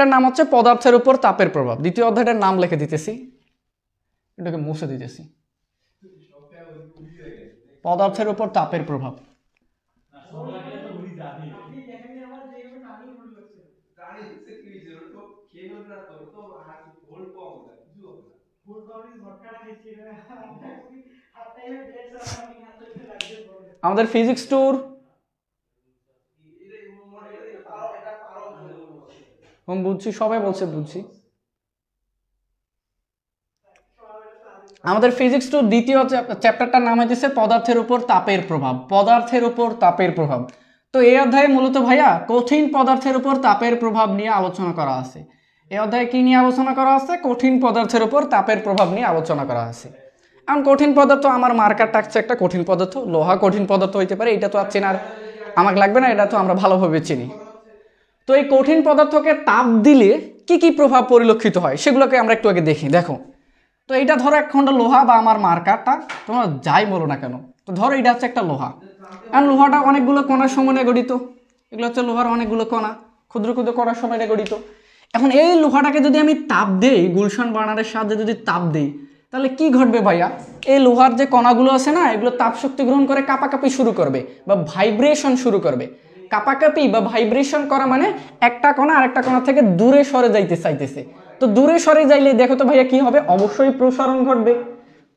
অধ্যায়টার নাম হচ্ছে পদার্থের উপর তাপের প্রভাব। দ্বিতীয় অধ্যায়টার নাম লিখে দিতেছি, এটাকে মুছে দিতেছি, পদার্থের উপর তাপের প্রভাব। আমাদের ফিজিক্স ট্যুর বুঝছি, সবাই বলছে বুঝছি। আমাদের ফিজিক্স টু দ্বিতীয় চ্যাপ্টারটার নাম হইতেছে পদার্থের উপর তাপের প্রভাব। পদার্থের উপর তাপের প্রভাব। তো এই অধ্যায়ে মূলত ভাইয়া কঠিন পদার্থের উপর তাপের প্রভাব নিয়ে আলোচনা করা আছে। এই অধ্যায়ে কি নিয়ে আলোচনা করা আছে? কঠিন পদার্থের উপর তাপের প্রভাব নিয়ে আলোচনা করা আছে। এখন কঠিন পদার্থ, আমার মার্কার টাকছে একটা কঠিন পদার্থ, লোহা কঠিন পদার্থ হইতে পারে, এটা তো আর চেনার আমাকে লাগবে না, এটা তো আমরা ভালোভাবে চিনি। তো এই কঠিন পদার্থকে তাপ দিলে কি কি প্রভাব পরিলক্ষিত হয় সেগুলোকে আমরা একটু আগে দেখি। দেখো, তো এইটা ধরো এক খণ্ড লোহা বা আমার মার্কারটা, তোমরা যাই বলো না কেন, তো ধরো এটা হচ্ছে একটা লোহা। আর লোহাটা অনেকগুলো কণার সমন্বয়ে গঠিত। এগুলো হচ্ছে লোহার অনেকগুলো কণা, ক্ষুদ্র ক্ষুদ্র কণার সমন্বয়ে গঠিত। এখন এই লোহাটাকে যদি আমি তাপ দেই, গুলশান বার্নারের সাহায্যে যদি তাপ দেই, তাহলে কি ঘটবে ভাইয়া? এই লোহার যে কণাগুলো আছে না, এগুলো তাপ শক্তি গ্রহণ করে কাঁপাকাঁপি শুরু করবে বা ভাইব্রেশন শুরু করবে। কাঁপাকাঁপি বা ভাইব্রেশন করা মানে একটা কণা আরেকটা কণা থেকে দূরে সরে যাইতে চাইতেছে। তো দূরে সরে যাইলে দেখো তো ভাইয়া কি হবে? অবশ্যই প্রসারণ ঘটবে।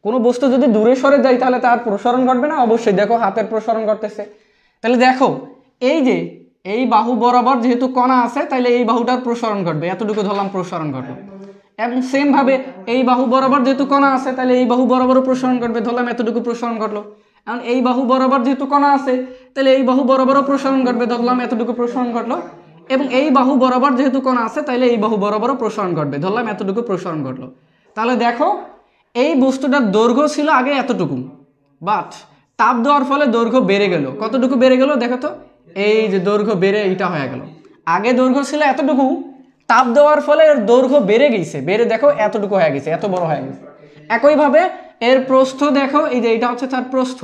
কোনো বস্তু যদি দূরে সরে যায় তাহলে তার প্রসারণ ঘটবে না? অবশ্যই। দেখো হাতের প্রসারণ ঘটতেছে। তাহলে দেখো এই যে এই বাহু বরাবর যেহেতু কণা আছে, তাহলে এই বাহুটার প্রসারণ ঘটবে, এতটুকু ধরলাম প্রসারণ ঘটলো। এবং সেম ভাবে এই বাহু বরাবর যেহেতু কণা আছে, তাহলে এই বাহু বরাবরও প্রসারণ ঘটবে, ধরলাম এতটুকু প্রসারণ ঘটলো। এখন এই বাহু বরাবর যেহেতু কণা আছে, তাহলে এই বাহু বরাবরও প্রসারণ ঘটবে, ধরলাম এতটুকু প্রসারণ ঘটলো। এবং এই বাহু বরাবর যেহেতু কণা আছে, তাহলে এই বাহু বরাবরও প্রসারণ ঘটবে, ধরলাম এতটুকু প্রসারণ ঘটলো। তাহলে দেখো এই বস্তুটার দৈর্ঘ্য ছিল আগে এতটুকু, বাট তাপ দেওয়ার ফলে দৈর্ঘ্য বেড়ে গেল। কতটুকু বেড়ে গেল দেখো তো? এই যে দৈর্ঘ্য বেড়ে এইটা হয়ে গেল। আগে দৈর্ঘ্য ছিল এতটুকু, তাপ দেওয়ার ফলে এর দৈর্ঘ্য বেড়ে গেছে, বেড়ে দেখো এতটুকু হয়ে গেছে, এত বড় হয়ে গেছে। একইভাবে এর প্রস্থ দেখো, এই যে এটা হচ্ছে তার প্রস্থ,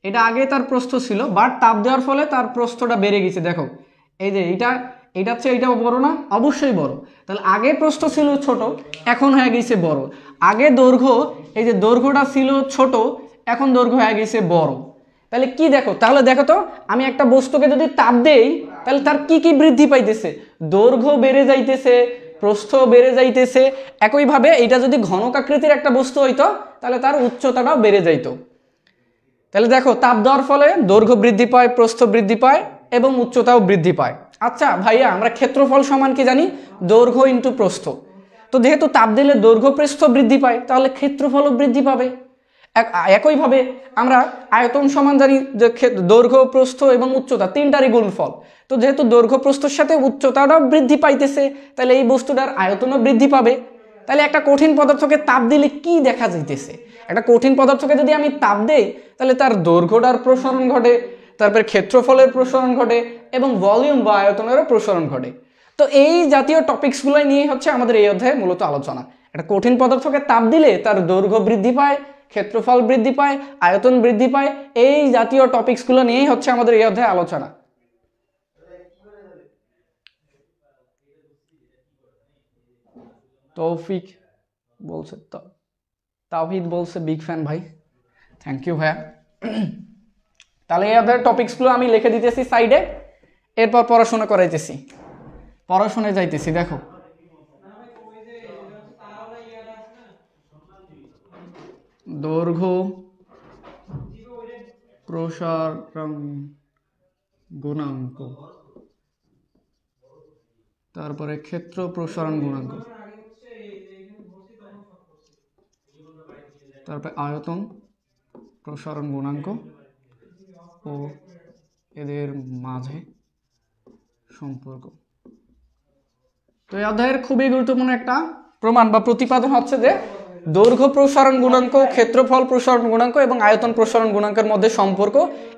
এটা আগে তার প্রস্থ ছিল, বাট তাপ দেওয়ার ফলে তার প্রস্থটা বেড়ে গেছে। দেখো এই যে এটা হচ্ছে, এইটাও বড় না? অবশ্যই বড়। তাহলে আগে প্রস্থ ছিল ছোট, এখন হয়ে গেছে বড়। আগে দৈর্ঘ্য, এই যে দৈর্ঘ্যটা ছিল ছোট, এখন দৈর্ঘ্য হয়ে গেছে বড়। তাহলে কি দেখো? তাহলে দেখো তো, আমি একটা বস্তুকে যদি তাপ দেই, তাহলে তার কি কি বৃদ্ধি পাইতেছে? দৈর্ঘ্য বেড়ে যাইতেছে, প্রস্থ বেড়ে যাইতেছে। একইভাবে এটা যদি ঘনকাকৃতির একটা বস্তু হইতো, তাহলে তার উচ্চতাটাও বেড়ে যাইতো। তাহলে দেখো তাপ দেওয়ার ফলে দৈর্ঘ্য বৃদ্ধি পায়, প্রস্থ বৃদ্ধি পায় এবং উচ্চতাও বৃদ্ধি পায়। আচ্ছা ভাইয়া, আমরা ক্ষেত্রফল সমান কি জানি? দৈর্ঘ্য ইন্টু প্রস্থ। তো যেহেতু তাপ দিলে দৈর্ঘ্য প্রস্থ বৃদ্ধি পায়, তাহলে ক্ষেত্রফলও বৃদ্ধি পাবে। একইভাবে আমরা আয়তন সমান জানি যে দৈর্ঘ্য, প্রস্থ এবং উচ্চতা তিনটারই গুণফল। তো যেহেতু দৈর্ঘ্য প্রস্থের সাথে উচ্চতাটাও বৃদ্ধি পাইতেছে, তাহলে এই বস্তুটার আয়তনও বৃদ্ধি পাবে। তাহলে একটা কঠিন পদার্থকে তাপ দিলে কি দেখা যাইতেছে? একটা কঠিন পদার্থকে যদি আমি তাপ দেই, তাহলে তার দৈর্ঘ্যটার প্রসারণ ঘটে, তারপরে ক্ষেত্রফলের প্রসারণ ঘটে এবং ভলিউম বা আয়তনেরও প্রসারণ ঘটে। তো এই জাতীয় টপিকসগুলো নিয়ে হচ্ছে আমাদের এই অধ্যায়ে মূলত আলোচনা। একটা কঠিন পদার্থকে তাপ দিলে তার দৈর্ঘ্য বৃদ্ধি পায়, ক্ষেত্রফল বৃদ্ধি পায়, আয়তন বৃদ্ধি পায়। এই জাতীয় টপিকসগুলো নিয়েই হচ্ছে আমাদের এই অধ্যায়ে আলোচনা। তৌফিক বলছে, তাওহিদ বলছে বিগ ফ্যান ভাই, থ্যাংক ইউ ভাইয়া। তাহলে এই অধ্যায়ের টপিকসগুলো আমি লিখে দিতেছি সাইডে, এরপর পড়াশোনা করাইতেছি, পড়াশোনায় যাইতেছি। দেখো দৈর্ঘ্য প্রসারণ গুণাঙ্ক, তারপরে ক্ষেত্র প্রসারণ গুণাঙ্ক, তারপরে আয়তন প্রসারণ গুণাঙ্ক ও এদের মাঝে সম্পর্ক। তো এই অধ্যায়ের খুবই গুরুত্বপূর্ণ একটা প্রমাণ বা প্রতিপাদন হচ্ছে যে দৈর্ঘ্য প্রসারণ গুণাঙ্ক, ক্ষেত্রফল প্রসারণ গুণাঙ্ক এবং আয়তন প্রসারণ গুণাঙ্কের মধ্যে সম্পর্ক।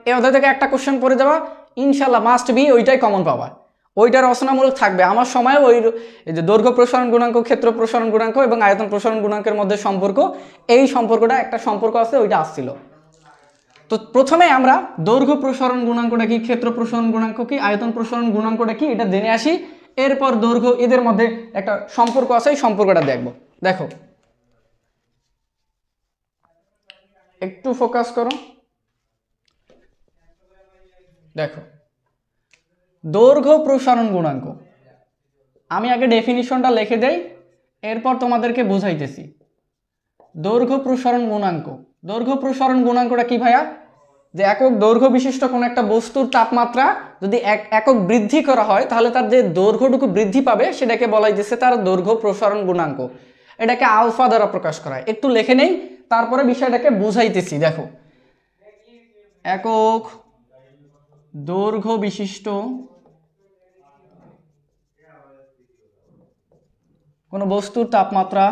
এই অধ্যায় থেকে একটা কোশ্চেন পড়ে যাওয়া ইনশাল্লাহ মাস্ট বি, ওইটাই কমন পাবা, ওইটা রচনামূলক থাকবে। আমার সময় ওই যে দৈর্ঘ্য প্রসারণ গুণাঙ্ক, ক্ষেত্র প্রসারণ গুণাঙ্ক এবং আয়তন প্রসারণ গুণাঙ্কের মধ্যে সম্পর্ক, এই সম্পর্কটা একটা সম্পর্ক আছে, ওইটা আসছিল। তো প্রথমে আমরা দৈর্ঘ্য প্রসারণ গুণাঙ্কটা কি, ক্ষেত্র প্রসারণ গুণাঙ্ক কি, আয়তন প্রসারণ গুণাঙ্কটা কি, এটা জেনে আসি। এরপর দৈর্ঘ্য, এদের মধ্যে একটা সম্পর্ক আছে, এই সম্পর্কটা দেখব। দেখো একটু ফোকাস করো, দেখো দৈর্ঘ্য প্রসারণ গুণাঙ্ক। আমি আগে ডেফিনিশনটা লিখে দেই, এরপর তোমাদেরকে বুঝাইতেছি। দৈর্ঘ্য প্রসারণ গুণাঙ্ক, দৈর্ঘ্য প্রসারণ গুণাঙ্কটা কি ভাইয়া? যে একক দৈর্ঘ্য বিশিষ্ট কোনো একটা বস্তুর তাপমাত্রা যদি একক বৃদ্ধি করা হয়, তাহলে তার যে দৈর্ঘ্যটুকু বৃদ্ধি পাবে সেটাকে বলা হইতেছে তার দৈর্ঘ্য প্রসারণ গুণাঙ্ক। এটাকে আলফা দ্বারা প্রকাশ করা হয়। একটু লিখে নেই, তারপরে বিষয়টাকে বুঝাইতেছি। দেখো একক দৈর্ঘ্য বিশিষ্ট কোনো বস্তুর তাপমাত্রা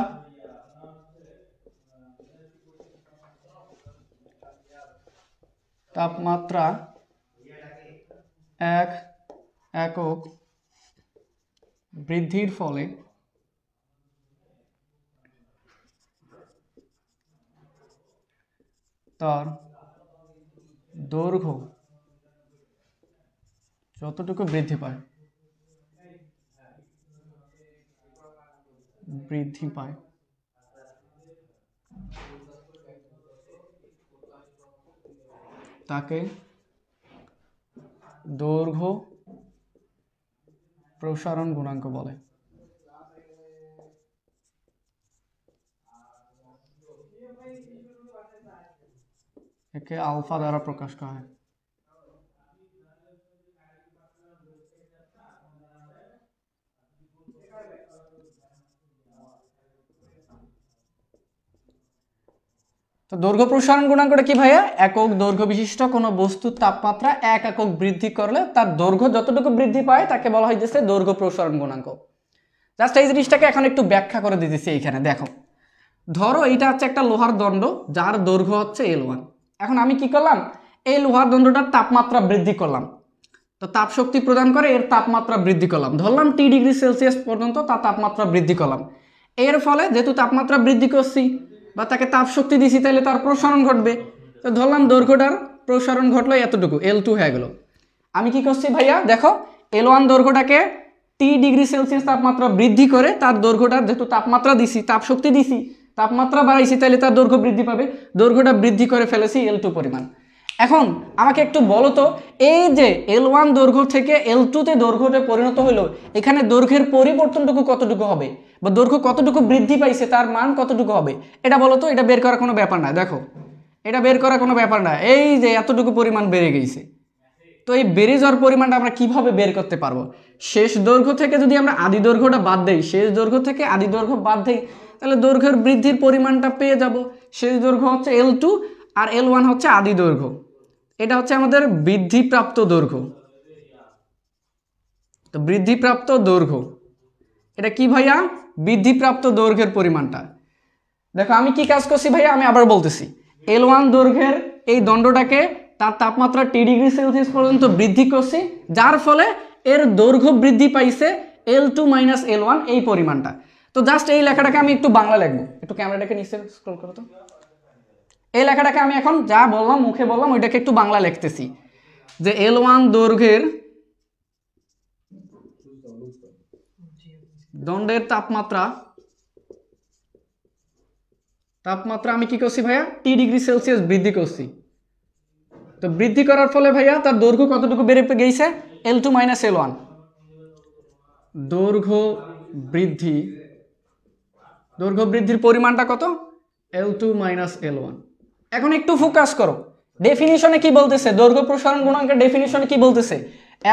এক একক বৃদ্ধির ফলে তার দৈর্ঘ্য যতটুকু বৃদ্ধি পায় তাকে দৈর্ঘ্য প্রসারণ গুণাঙ্ক বলে। একে আলফা দ্বারা প্রকাশ করা হয়। তো দৈর্ঘ্য প্রসারণ গুণাঙ্কটা কি ভাইয়া? একক দৈর্ঘ্য বিশিষ্ট কোনো বস্তুর তাপমাত্রা এক একক বৃদ্ধি করলে তার দৈর্ঘ্য যতটুকু বৃদ্ধি পায় তাকে বলা হইতেছে দৈর্ঘ্য প্রসারণ গুণাঙ্ক। জাস্ট এই জিনিসটাকে এখন একটু ব্যাখ্যা করে দিতেছি এইখানে। দেখো ধরো এইটা হচ্ছে একটা লোহার দণ্ড, যার দৈর্ঘ্য হচ্ছে L1। এখন আমি কি করলাম? এই লোহার দণ্ডটার তাপমাত্রা বৃদ্ধি করলাম, তো তাপ শক্তি প্রদান করে এর তাপমাত্রা বৃদ্ধি করলাম, ধরলাম T ডিগ্রি সেলসিয়াস পর্যন্ত তার তাপমাত্রা বৃদ্ধি করলাম। এর ফলে যেহেতু তাপমাত্রা বৃদ্ধি করছি বা তাকে তাপ শক্তি দিছি, তাহলে তার প্রসারণ ঘটবে। তো ধরলাম দৈর্ঘ্যটার প্রসারণ ঘটলো এতটুকু, L2 হয়ে গেল। আমি কি করছি ভাইয়া? দেখো L1 দৈর্ঘ্যটাকে T ডিগ্রি সেলসিয়াস তাপমাত্রা বৃদ্ধি করে তার দৈর্ঘ্যটার যেহেতু তাপমাত্রা দিছি, তাপ শক্তি দিছি, তাপমাত্রা বাড়াইছি, তাহলে তার দৈর্ঘ্য বৃদ্ধি পাবে। দৈর্ঘ্যটা বৃদ্ধি করে ফেলেছি L2 পরিমাণ। এখন আমাকে একটু বলো তো, এই যে L1 দৈর্ঘ্য থেকে L2 তে দৈর্ঘ্যটা পরিণত হলো, এখানে দৈর্ঘ্যের পরিবর্তনটুকু কতটুকু হবে বা দৈর্ঘ্য কতটুকু বৃদ্ধি পাইছে, তার মান কতটুকু হবে, এটা বলো তো। এটা বের করা কোনো ব্যাপার না। দেখো এটা বের করা কোনো ব্যাপার না, এই যে এতটুকু পরিমাণ বেড়ে গেছে। তো এই বেড়ে যাওয়ার পরিমাণটা আমরা কিভাবে বের করতে পারবো? শেষ দৈর্ঘ্য থেকে যদি আমরা আদি দৈর্ঘ্যটা বাদ দেই, শেষ দৈর্ঘ্য থেকে আদি দৈর্ঘ্য বাদ দেই, তাহলে দৈর্ঘ্যের বৃদ্ধির পরিমাণটা পেয়ে যাব। শেষ দৈর্ঘ্য হচ্ছে L2 আর L1 হচ্ছে আদি দৈর্ঘ্য। এটা হচ্ছে আমাদের বৃদ্ধিপ্রাপ্ত দৈর্ঘ্য। তো বৃদ্ধিপ্রাপ্ত দৈর্ঘ্য এটা কি ভাইয়া? বৃদ্ধিপ্রাপ্ত দৈর্ঘ্যের পরিমাণটা। দেখো আমি কি কাজ করছি ভাইয়া, আমি আবার বলতেছি। L1 দৈর্ঘ্যের এই দণ্ডটাকে তার তাপমাত্রা T ডিগ্রি সেলসিয়াস পর্যন্ত বৃদ্ধি করছি, যার ফলে এর দৈর্ঘ্য বৃদ্ধি পাইছে L2 মাইনাস L1 এই পরিমাণটা। তো জাস্ট এই লেখাটাকে আমি একটু বাংলা লিখবো, একটু ক্যামেরাটাকে নিচে স্ক্রল করো তো। এই লেখাটাকে আমি এখন যা বললাম, মুখে বললাম, ওইটাকে একটু বাংলা লিখতেছি যে L1 দৈর্ঘ্যের দণ্ডের তাপমাত্রা আমি কি করছি ভাইয়া? T ডিগ্রি সেলসিয়াস বৃদ্ধি করছি। তো বৃদ্ধি করার ফলে ভাইয়া তার দৈর্ঘ্য কতটুকু বেড়ে গেছে? L2 minus L1। দৈর্ঘ্য বৃদ্ধির পরিমাণটা কত? L2 minus L1। এখন একটু ফোকাস করো, ডেফিনিশনে কি বলতেছে? দৈর্ঘ্য প্রসারণ গুণাঙ্কের ডেফিনিশনে কি বলতেছে?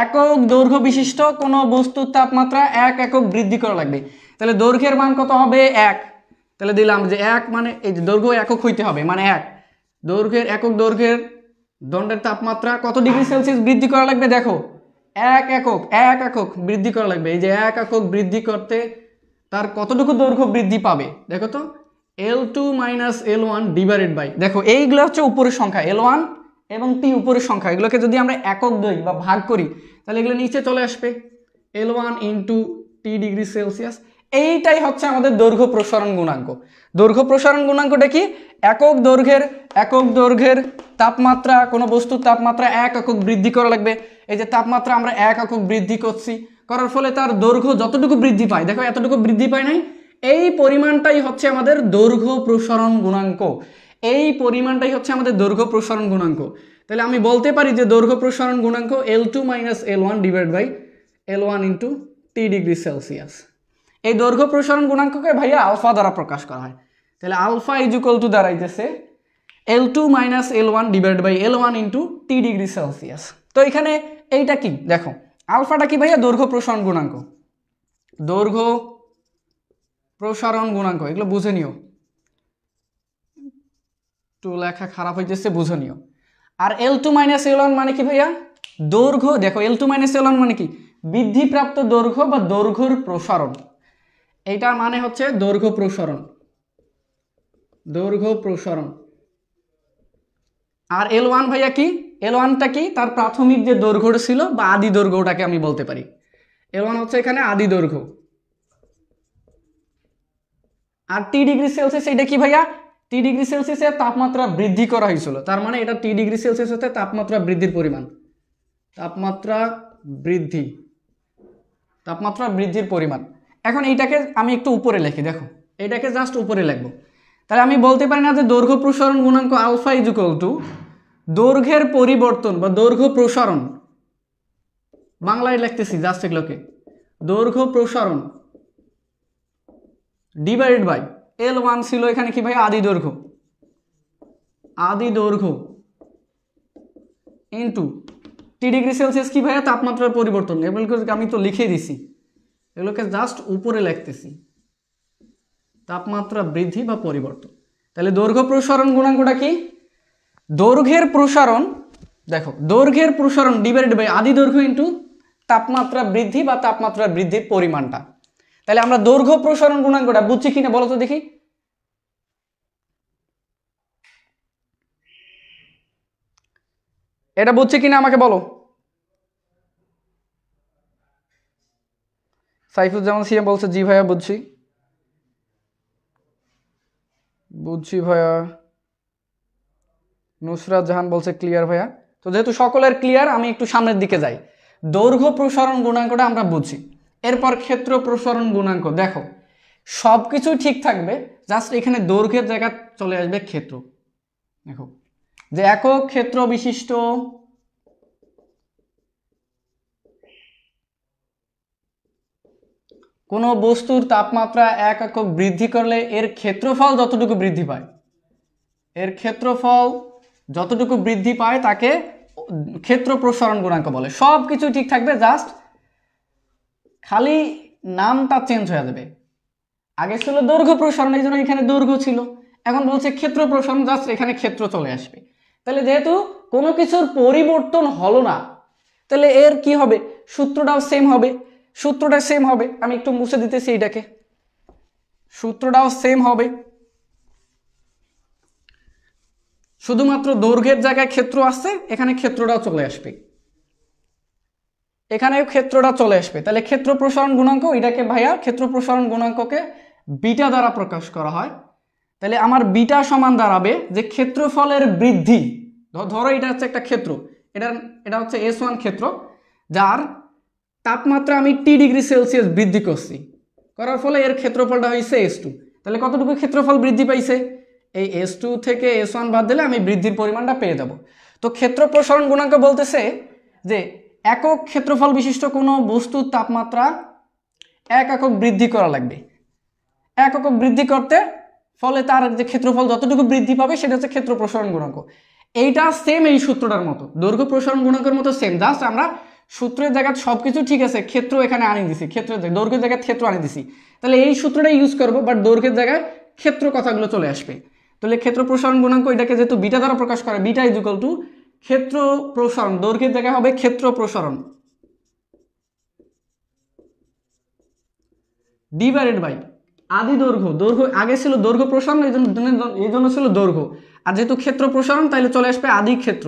একক দৈর্ঘ্য বিশিষ্ট কোনো বস্তুর তাপমাত্রা এক একক বৃদ্ধি করা লাগবে। তাহলে দৈর্ঘ্যের মান কত হবে? 1। তাহলে দিলাম যে 1 মানে এই যে দৈর্ঘ্য একক হইতে হবে, মানে 1। একক দৈর্ঘ্যের দণ্ডের তাপমাত্রা কত ডিগ্রি সেলসিয়াস বৃদ্ধি করা লাগবে? দেখো 1 একক বৃদ্ধি করা লাগবে। এই যে 1 একক বৃদ্ধি করতে তার কতটুকু দৈর্ঘ্য বৃদ্ধি পাবে? দেখো তো L2 minus L1 divided by, দেখো এইগুলো হচ্ছে উপরের সংখ্যা, L1 এবং T উপরের সংখ্যা। এগুলোকে যদি আমরা একক ধরি বা ভাগ করি, তাহলে এগুলো নিচে চলে আসবে, L1 into T degree Celsius. এইটাই হচ্ছে আমাদের দৈর্ঘ্য প্রসারণ গুণাঙ্ক। দৈর্ঘ্য প্রসারণ গুণাঙ্কটা কি? একক দৈর্ঘ্যের তাপমাত্রা, কোনো বস্তুর তাপমাত্রা 1 একক বৃদ্ধি করা লাগবে। এই যে তাপমাত্রা আমরা 1 একক বৃদ্ধি করছি, করার ফলে তার দৈর্ঘ্য যতটুকু বৃদ্ধি পায়, দেখো এতটুকু বৃদ্ধি পায় নাই, এই পরিমাণটাই হচ্ছে আমাদের দৈর্ঘ্য প্রসারণ গুণাঙ্ক। এই পরিমাণটাই হচ্ছে আমাদের দৈর্ঘ্য প্রসারণ গুণাঙ্ক। তাহলে আমি বলতে পারি যে দৈর্ঘ্য প্রসারণ গুণাঙ্ক L2 - L1 divide by L1 into T degree Celsius. এই দৈর্ঘ্য প্রসারণ গুণাঙ্ককে ভাইয়া আলফা দ্বারা প্রকাশ করা হয়। তাহলে আলফা ইজ ইকুয়াল টু দাঁড়াইতেছে L2 - L1 divide by L1 into T degree Celsius. তো এখানে এইটা কি দেখো, আলফাটা কি ভাইয়া? দৈর্ঘ্য প্রসারণ গুণাঙ্ক। দৈর্ঘ্য প্রসারণ গুণাঙ্ক, এগুলো বুঝে নিও, একটু লেখা খারাপ হইতেছে, বুঝে নিও। আর L2 - L1 মানে কি ভাইয়া? দৈর্ঘ্য। দেখো L2 - L1 মানে কি? বৃদ্ধিপ্রাপ্ত দৈর্ঘ্য বা দৈর্ঘ্যের প্রসারণ। এইটার মানে হচ্ছে দৈর্ঘ্য প্রসারণ, দৈর্ঘ্য প্রসারণ। আর L1 ভাইয়া কি? L1টা কি? তার প্রাথমিক যে দৈর্ঘ্যটা ছিল বা আদি দৈর্ঘ্যটাকে আমি বলতে পারি। L1 হচ্ছে এখানে আদি দৈর্ঘ্য। আর টি ডিগ্রি সেলসিয়াস এটা কি ভাইয়া? টি ডিগ্রি সেলসিয়াসে তাপমাত্রা বৃদ্ধি করা হয়েছিল, তার মানে এটা টি ডিগ্রি সেলসিয়াস হতে তাপমাত্রা বৃদ্ধির পরিমাণ। তাপমাত্রা বৃদ্ধি, তাপমাত্রা বৃদ্ধির পরিমাণ। এখন এইটাকে আমি একটু উপরে লিখি, দেখো এইটাকে জাস্ট উপরে লিখবো। তাহলে আমি বলতে পারি না যে দৈর্ঘ্য প্রসারণ গুণাঙ্ক আলফা ইজ ইকুয়াল টু দৈর্ঘ্যের পরিবর্তন বা দৈর্ঘ্য প্রসারণ, বাংলায় লিখতেছি জাস্ট এগুলোকে, দৈর্ঘ্য প্রসারণ ডিভাইডেড বাই L1 ছিল এখানে কি ভাই? আদি দৈর্ঘ্য, আদি দৈর্ঘ্য ইন্টু টি ডিগ্রি সেলসিয়াস কি ভাইয়া? তাপমাত্রার পরিবর্তন। এগুলোকে আমি তো লিখে দিছি, এগুলোকে জাস্ট উপরে লিখতেছি, তাপমাত্রা বৃদ্ধি বা পরিবর্তন। তাহলে দৈর্ঘ্য প্রসারণ গুণাঙ্কটা কি? দৈর্ঘ্যের প্রসারণ, দেখো দৈর্ঘ্যের প্রসারণ ডিভাইডেড বাই আদি দৈর্ঘ্য ইন্টু তাপমাত্রা বৃদ্ধি বা তাপমাত্রা বৃদ্ধির পরিমাণটা। তাহলে আমরা দৈর্ঘ্য প্রসারণ গুণাঙ্কটা বুঝছি কিনা বলো তো দেখি? এটা বুঝছি কিনা আমাকে বলো। সাইফুজ্জামান সিএম বলছে জি ভাইয়া বুঝছি, বুঝছি ভাইয়া। নুসরাত জাহান বলছে ক্লিয়ার ভাইয়া। তো যেহেতু সকলের ক্লিয়ার, আমি একটু সামনের দিকে যাই। দৈর্ঘ্য প্রসারণ গুণাঙ্কটা আমরা বুঝছি, এরপর ক্ষেত্র প্রসারণ গুণাঙ্ক। দেখো সব কিছুই ঠিক থাকবে, জাস্ট এখানে দৈর্ঘ্যের জায়গা চলে আসবে ক্ষেত্র। দেখো যে একক ক্ষেত্র বিশিষ্ট কোনো বস্তুর তাপমাত্রা 1 একক বৃদ্ধি করলে এর ক্ষেত্রফল যতটুকু বৃদ্ধি পায়, এর ক্ষেত্রফল যতটুকু বৃদ্ধি পায় তাকে ক্ষেত্র প্রসারণ গুণাঙ্ক বলে। সব কিছু ঠিক থাকবে, জাস্ট খালি নামটা চেঞ্জ হয়ে যাবে। আগে ছিল দৈর্ঘ্য প্রসারণ, এই জন্য এখানে দৈর্ঘ্য ছিল, এখন বলছে ক্ষেত্র প্রসারণ, জাস্ট এখানে ক্ষেত্র চলে আসবে। তাহলে যেহেতু কোনো কিছুর পরিবর্তন হলো না, তাহলে এর কি হবে? সূত্রটাও সেম হবে, সূত্রটা সেম হবে। আমি একটু মুছে দিতেছি এটাকে, সূত্রটাও সেম হবে, শুধুমাত্র দৈর্ঘ্যের জায়গায় ক্ষেত্র আসছে, এখানে ক্ষেত্রটাও চলে আসবে, এখানে ক্ষেত্রটা চলে আসবে। তাহলে ক্ষেত্র প্রসারণ গুণাঙ্ক, এটাকে ভাইয়া ক্ষেত্র প্রসারণ গুণাঙ্ককে বিটা দ্বারা প্রকাশ করা হয়। তাহলে আমার বিটা সমান দাঁড়াবে যে ক্ষেত্রফলের বৃদ্ধি, ধরো এটা হচ্ছে একটা ক্ষেত্র, এটা হচ্ছে S1 ক্ষেত্র, যার তাপমাত্রা আমি টি ডিগ্রি সেলসিয়াস বৃদ্ধি করছি, করার ফলে এর ক্ষেত্রফলটা হয়েছে S2। তাহলে কতটুকু ক্ষেত্রফল বৃদ্ধি পাইছে? এই S2 থেকে S1 বাদ দিলে আমি বৃদ্ধির পরিমাণটা পেয়ে যাব। তো ক্ষেত্র প্রসারণ গুণাঙ্ক বলতেছে যে একক ক্ষেত্রফল বিশিষ্ট কোনো বস্তুর তাপমাত্রা 1 একক বৃদ্ধি করা লাগবে। 1 একক বৃদ্ধি করতে ফলে তার যে ক্ষেত্রফল যতটুকু বৃদ্ধি পাবে সেটা হচ্ছে ক্ষেত্র প্রসারণ গুণাঙ্ক। এইটা সেম এই সূত্রটার মতো, দৈর্ঘ্য প্রসারণ গুণাঙ্কের মতো সেম, জাস্ট আমরা সূত্রের জায়গায় সবকিছু ঠিক আছে, ক্ষেত্র এখানে আনি দিছি, ক্ষেত্রের জায়গায় দৈর্ঘ্যের জায়গায় ক্ষেত্র আনি দিছি। তাহলে এই সূত্রটা ইউজ করবো, বাট দৈর্ঘ্যের জায়গায় ক্ষেত্র কথাগুলো চলে আসবে। তাহলে ক্ষেত্র প্রসারণ গুণাঙ্ক এটাকে যেহেতু বিটা দ্বারা প্রকাশ করে, বিটা ইজ ইকুয়াল টু ক্ষেত্র প্রসারণ, দৈর্ঘ্যের জায়গায় হবে ক্ষেত্র প্রসারণ ডিভাইডেড বাই আদি দৈর্ঘ্য। দৈর্ঘ্য আগে ছিল দৈর্ঘ্য প্রসারণ, এই জন্য ছিল দৈর্ঘ্য, আর যেহেতু ক্ষেত্র প্রসারণ তাহলে চলে আসবে আদি ক্ষেত্র,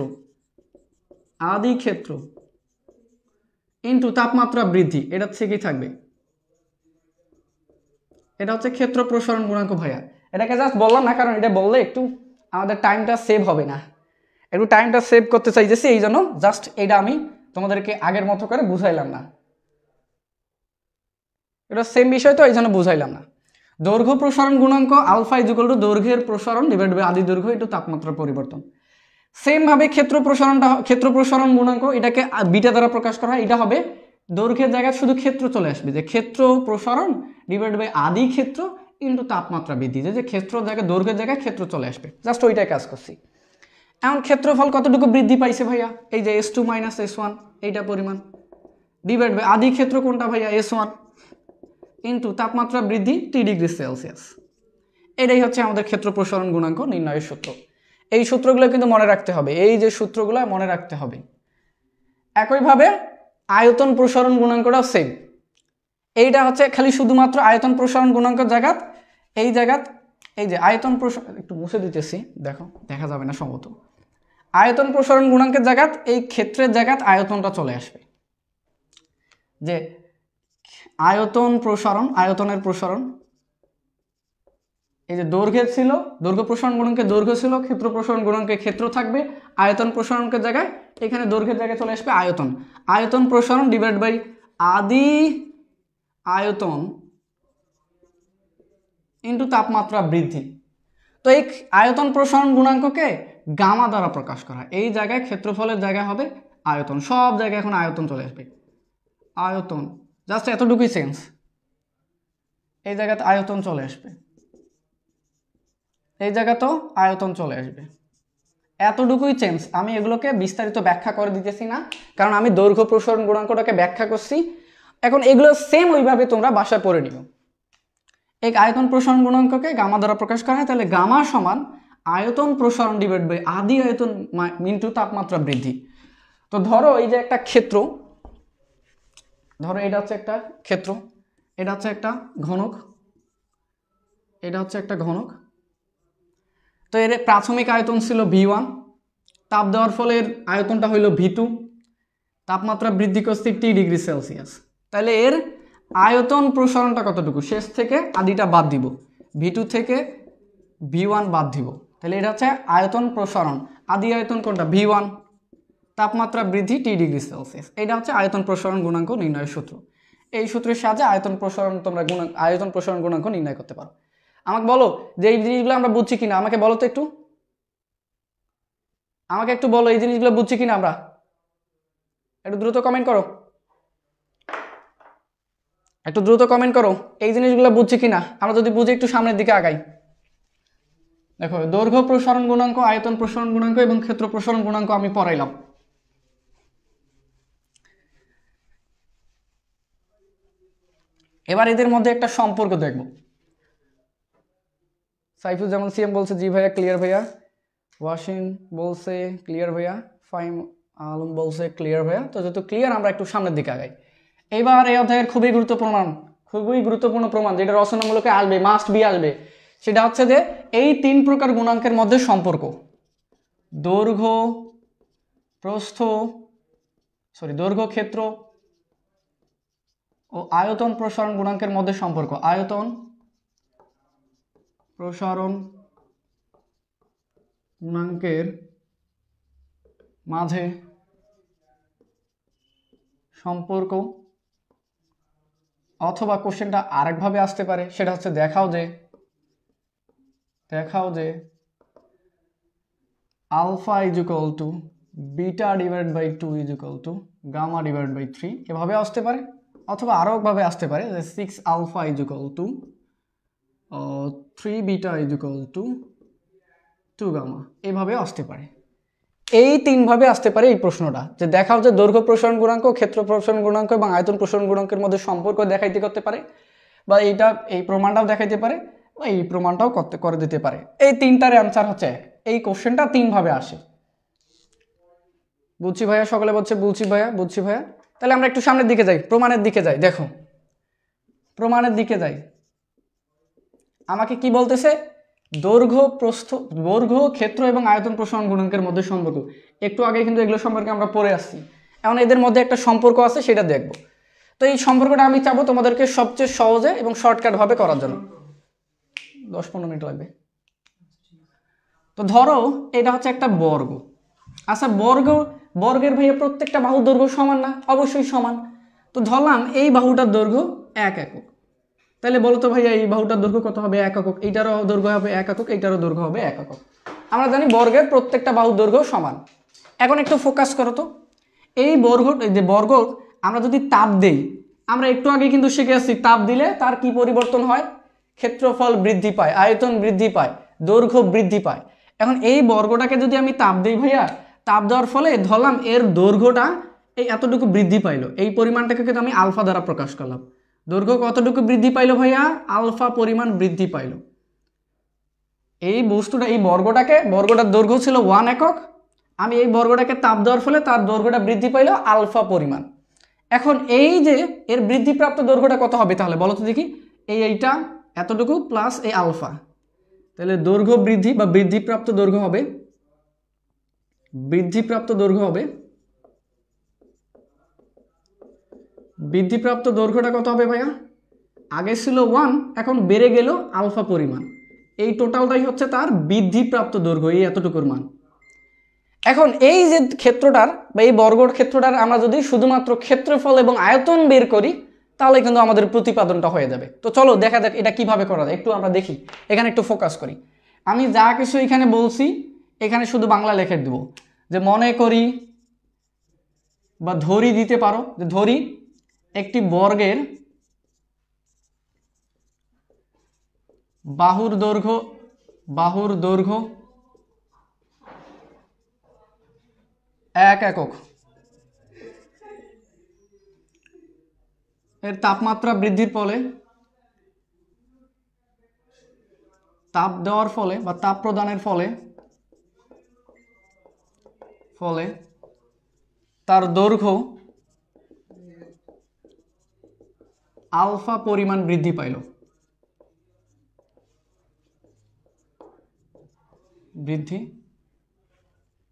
আদি ক্ষেত্র ইন্টু তাপমাত্রা বৃদ্ধি, এটা থেকেই থাকবে। এটা হচ্ছে ক্ষেত্র প্রসারণ গুণাঙ্ক ভাইয়া। এটাকে জাস্ট বললাম না, কারণ এটা বললে একটু আমাদের টাইমটা সেভ হবে না, একটু টাইমটা সেভ করতে চাইতেছি, এই জন্য জাস্ট এটা আমি তোমাদেরকে আগের মতো করে বুঝাইলাম না। এটা সেম বিষয়, তো এই জন্য বুঝাইলাম না। দৈর্ঘ্য প্রসারণ গুণাঙ্ক আলফা ইকুয়াল টু দৈর্ঘ্যের প্রসারণ ডিভাইড বাই আদি দৈর্ঘ্য ইন্টু তাপমাত্রার পরিবর্তন। সেম ভাবে ক্ষেত্র প্রসারণ গুণাঙ্ক এটাকে বিটা দ্বারা প্রকাশ করা হয়। এটা হবে দৈর্ঘ্যের জায়গায় শুধু ক্ষেত্র চলে আসবে, যে ক্ষেত্র প্রসারণ ডিভাইড বাই আদি ক্ষেত্র ইন্টু তাপমাত্রা বৃদ্ধি, যে ক্ষেত্র জায়গায় দৈর্ঘ্যের জায়গায় ক্ষেত্র চলে আসবে। জাস্ট ওইটাই কাজ করছি। এখন ক্ষেত্রফল কতটুকু বৃদ্ধি পাইছে ভাইয়া? এই যে S2 মাইনাস S1 এইটা পরিমাণ ডিভাইড বাই আদি ক্ষেত্র কোনটা ভাইয়া? S1 ইন্টু তাপমাত্রা বৃদ্ধি T°C। এটাই হচ্ছে আমাদের ক্ষেত্র প্রসারণ গুণাঙ্ক নির্ণয়ের সূত্র। এই সূত্রগুলো কিন্তু মনে রাখতে হবে, এই যে সূত্রগুলো মনে রাখতে হবে। একইভাবে আয়তন প্রসারণ গুণাঙ্কটাও সেম। এইটা হচ্ছে খালি শুধুমাত্র আয়তন প্রসারণ গুণাঙ্কের জায়গাত, এই জায়গাত এই যে আয়তন প্রসারণ, একটু মুছে দিতেছি, দেখো দেখা যাবে না সম্ভবত। আয়তন প্রসারণ গুণাঙ্কের জায়গাত এই ক্ষেত্রের জায়গাত আয়তনটা চলে আসবে, যে আয়তন প্রসারণ, আয়তনের প্রসারণ, এই যে দৈর্ঘ্যের ছিল দৈর্ঘ্য প্রসারণ গুণাঙ্কে দৈর্ঘ্য ছিল, ক্ষেত্র প্রসারণ গুণাঙ্কে ক্ষেত্র থাকবে, আয়তন প্রসারণের জায়গায় এখানে দৈর্ঘ্যের জায়গায় চলে আসবে আয়তন। আয়তন প্রসারণ ডিভাইড বাই আদি আয়তন ইন্টু তাপমাত্রা বৃদ্ধি। তো এই আয়তন প্রসারণ গুণাঙ্ককে গামা দ্বারা প্রকাশ করা হয়। এই জায়গায় ক্ষেত্রফলের জায়গায় হবে আয়তন, সব জায়গায় এখন আয়তন চলে আসবে। আয়তন জাস্ট এতটুকুই চেঞ্জ, এই জায়গাতে আয়তন চলে আসবে, এই জায়গাতেও আয়তন চলে আসবে, এতটুকুই চেঞ্জ। আমি এগুলোকে বিস্তারিত ব্যাখ্যা করে দিতেছি না, কারণ আমি দৈর্ঘ্য প্রসারণ গুণাঙ্কটাকে ব্যাখ্যা করছি। এখন এগুলো সেম ওইভাবে তোমরা বাসায় পড়ে নিও। এই আয়তন প্রসারণ গুণাঙ্ককে গামা দ্বারা প্রকাশ করা হয়, তাহলে গামা সমান আয়তন প্রসারণ ডিভাইড বাই আদি আয়তন ইনটু তাপমাত্রা বৃদ্ধি। তো ধরো এই যে একটা ক্ষেত্র, ধরো এটা হচ্ছে একটা ক্ষেত্র, এটা হচ্ছে একটা ঘনক, এটা হচ্ছে একটা ঘনক। তো এর প্রাথমিক আয়তন ছিল V1, তাপ দেওয়ার ফলে এর আয়তনটা হইল V2, তাপমাত্রা বৃদ্ধি করছে T°C। তাহলে এর আয়তন প্রসারণটা কতটুকু? শেষ থেকে আদিটা বাদ দিব, V2 থেকে V1 বাদ দিব, তাহলে এটা হচ্ছে আয়তন প্রসারণ। আদি আয়তন কোনটা? V1, তাপমাত্রা বৃদ্ধি T°C। এটা হচ্ছে আয়তন প্রসারণ গুণাঙ্ক নির্ণয়ের সূত্র। এই সূত্রের সাহায্যে আয়তন প্রসারণ তোমরা আয়তন প্রসারণ গুণাঙ্ক নির্ণয় করতে পারো। আমাকে বলো যে এই জিনিসগুলো আমরা বুঝছি কিনা, আমাকে বলো তো একটু, আমাকে একটু বলো এই জিনিসগুলো বুঝছি কিনা আমরা, একটু দ্রুত কমেন্ট করো, একটু দ্রুত কমেন্ট করো এই জিনিসগুলো বুঝছি কিনা। আমরা যদি বুঝি একটু সামনের দিকে আগাই। দেখো দৈর্ঘ্য প্রসারণ গুণাঙ্ক, আয়তন প্রসারণ গুণাঙ্ক এবং ক্ষেত্র প্রসারণ গুণাঙ্ক আমি পড়াইলাম। এবার এদের মধ্যে একটা সম্পর্ক দেখব। সাইফুজ্জামান সিএম বলছে জি ভাইয়া ক্লিয়ার ভাইয়া, ওয়াসিম বলছে ক্লিয়ার ভাইয়া, ফাইম আলম বলছে ক্লিয়ার ভাইয়া। তো যেহেতু ক্লিয়ার, আমরা একটু সামনের দিকে আগাই। এবার এই অধ্যায়ের খুবই গুরুত্বপূর্ণ প্রমাণ, যেটা রচনামূলকে আসবে, মাস্ট বি আসবে, সেটা হচ্ছে যে এই তিন প্রকার গুণাঙ্কের মধ্যে সম্পর্ক, দৈর্ঘ্য ক্ষেত্র ও আয়তন প্রসারণ গুণাঙ্কের মধ্যে সম্পর্ক। আয়তন প্রসারণ গুণাঙ্কের মাঝে সম্পর্ক, অথবা কোশ্চেনটা আরেকভাবে আসতে পারে, সেটা হচ্ছে দেখাও যে alpha equal to beta divide by 2 equal to gamma divide by 3, এভাবে আসতে পারে। অথবা আরও একভাবে আসতে পারে যে 6 alpha equal to 3 beta equal to 2 gamma, এভাবেও আসতে পারে। এই তিনভাবে আসতে পারে এই প্রশ্নটা, যে দেখাও যে দৈর্ঘ্য প্রসারণ গুণাঙ্ক, ক্ষেত্র প্রসারণ গুণাঙ্ক এবং আয়তন প্রসারণ গুণাঙ্কের মধ্যে সম্পর্ক দেখাইতে করতে পারে, বা এই প্রমাণটাও দেখাইতে পারে, বা এই প্রমাণটাও করে দিতে পারে। এই তিনটার অ্যান্সার হচ্ছে এক। এই কোশ্চেনটা তিনভাবে আসে। বুঝছি ভাইয়া, সকলে বলছে বুঝছি ভাইয়া। তাহলে আমরা একটু সামনের দিকে যাই, প্রমাণের দিকে যাই। দেখো প্রমাণের দিকে যাই, আমাকে কি বলতেছে? দৈর্ঘ্য ক্ষেত্র এবং আয়তন প্রসারণ গুণাঙ্কের মধ্যে সম্পর্ক। একটু আগে কিন্তু এগুলো সম্পর্কে আমরা পড়ে আসছি। এখন এদের মধ্যে একটা সম্পর্ক আছে, সেটা দেখব। তো এই সম্পর্কটা আমি চাবো তোমাদেরকে সবচেয়ে সহজে এবং শর্টকাট ভাবে করার জন্য। 10-15 মিনিট লাগবে। তো ধরো এটা হচ্ছে একটা বর্গ। আচ্ছা বর্গের ভাইয়া প্রত্যেকটা বাহুর দৈর্ঘ্য সমান না? অবশ্যই সমান। তো ধরলাম এই বাহুটার দৈর্ঘ্য 1 একক, তাহলে বলো তো ভাইয়া এই বাহুটার দৈর্ঘ্য কত হবে? 1 একক। এইটারও দৈর্ঘ্য হবে 1 একক, এইটারও দৈর্ঘ্য হবে 1 একক। আমরা জানি বর্গের প্রত্যেকটা বাহুর দৈর্ঘ্য সমান। এখন একটু ফোকাস করো তো, এই বর্গ আমরা যদি তাপ দেই, আমরা একটু আগে কিন্তু শিখে আসছি তাপ দিলে তার কি পরিবর্তন হয়? ক্ষেত্রফল বৃদ্ধি পায়, আয়তন বৃদ্ধি পায়, দৈর্ঘ্য বৃদ্ধি পায়। এখন এই বর্গটাকে যদি আমি তাপ দিই ভাইয়া, তাপ দেওয়ার ফলে ধরলাম এর দৈর্ঘ্যটা এই এতটুকু বৃদ্ধি পাইলো, এই পরিমাণটাকে কিন্তু আমি আলফা দ্বারা প্রকাশ করলাম। দৈর্ঘ্য কতটুকু বৃদ্ধি পাইলো ভাইয়া? আলফা পরিমাণ বৃদ্ধি পাইলো। এই বস্তুটা, এই বর্গটার দৈর্ঘ্য ছিল 1 একক, আমি এই বর্গটাকে তাপ দেওয়ার ফলে তার দৈর্ঘ্যটা বৃদ্ধি পাইলো আলফা পরিমাণ। এখন এই যে এর বৃদ্ধিপ্রাপ্ত দৈর্ঘ্যটা কত হবে তাহলে বলো তো দেখি? এইটা এতটুকু প্লাস এই আলফা, তাহলে দৈর্ঘ্য বৃদ্ধি বা বৃদ্ধিপ্রাপ্ত দৈর্ঘ্য হবে, বৃদ্ধিপ্রাপ্ত দৈর্ঘ্যটা কত হবে ভাইয়া? আগে ছিল 1, এখন বেড়ে গেল আলফা পরিমাণ। এই টোটালটাই হচ্ছে তার বৃদ্ধিপ্রাপ্ত দৈর্ঘ্য, এই এতটুকুর মান। এখন এই যে ক্ষেত্রটার বা এই বর্গর ক্ষেত্রটার আমরা যদি শুধুমাত্র ক্ষেত্রফল এবং আয়তন বের করি তাহলে কিন্তু আমাদের প্রতিপাদনটা হয়ে যাবে। তো চলো দেখা যাক এটা কিভাবে করা যায়, একটু আমরা দেখি, এখানে একটু ফোকাস করি। আমি যা কিছু এখানে বলছি এখানে শুধু বাংলা লিখে দেব, যে মনে করি বা ধরি দিতে পারো, যে ধরি একটি বর্গের বাহুর দৈর্ঘ্য 1 একক, এর তাপমাত্রা বৃদ্ধির ফলে, তাপ দেওয়ার ফলে বা তাপ প্রদানের ফলে তার দৈর্ঘ্য আলফা পরিমাণ বৃদ্ধি পাইল, বৃদ্ধি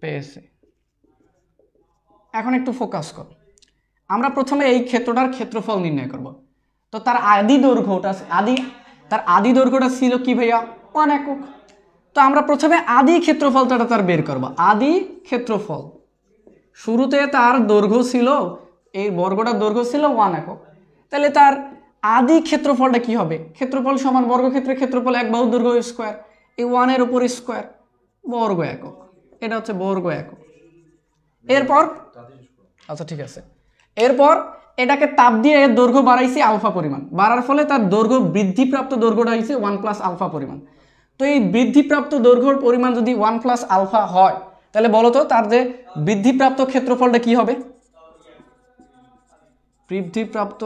পেয়েছে। এখন একটু ফোকাস কর, আমরা প্রথমে এই ক্ষেত্রটার ক্ষেত্রফল নির্ণয় করব। তো তার আদি দৈর্ঘ্যটা ছিল কি ভাইয়া? 1 একক। তো আমরা প্রথমে আদি ক্ষেত্রফলটা তার বের করব। আদি ক্ষেত্রফল, শুরুতে তার দৈর্ঘ্য ছিল, এই বর্গটার দৈর্ঘ্য ছিল 1 একক, তাহলে তার আদি ক্ষেত্রফলটা কি হবে? ক্ষেত্রফল সমান বর্গক্ষেত্রের ক্ষেত্রফল এক বাহুর দৈর্ঘ্য স্কোয়ার, এই 1 এর উপর স্কোয়ার, বর্গ একক, এটা হচ্ছে বর্গ একক। এরপর আচ্ছা ঠিক আছে, এরপর এটাকে তাপ দিয়ে এর দৈর্ঘ্য বাড়াইছি আলফা পরিমাণ, বাড়ার ফলে তার দৈর্ঘ্য বৃদ্ধিপ্রাপ্ত দৈর্ঘ্যটা হয়েছে 1 প্লাস আলফা পরিমাণ। তো এই বৃদ্ধিপ্রাপ্ত দৈর্ঘ্যর পরিমাণ যদি 1 প্লাস আলফা হয় তাহলে বলো তো তার যে বৃদ্ধিপ্রাপ্ত ক্ষেত্রফলটা কি হবে? বৃদ্ধিপ্রাপ্ত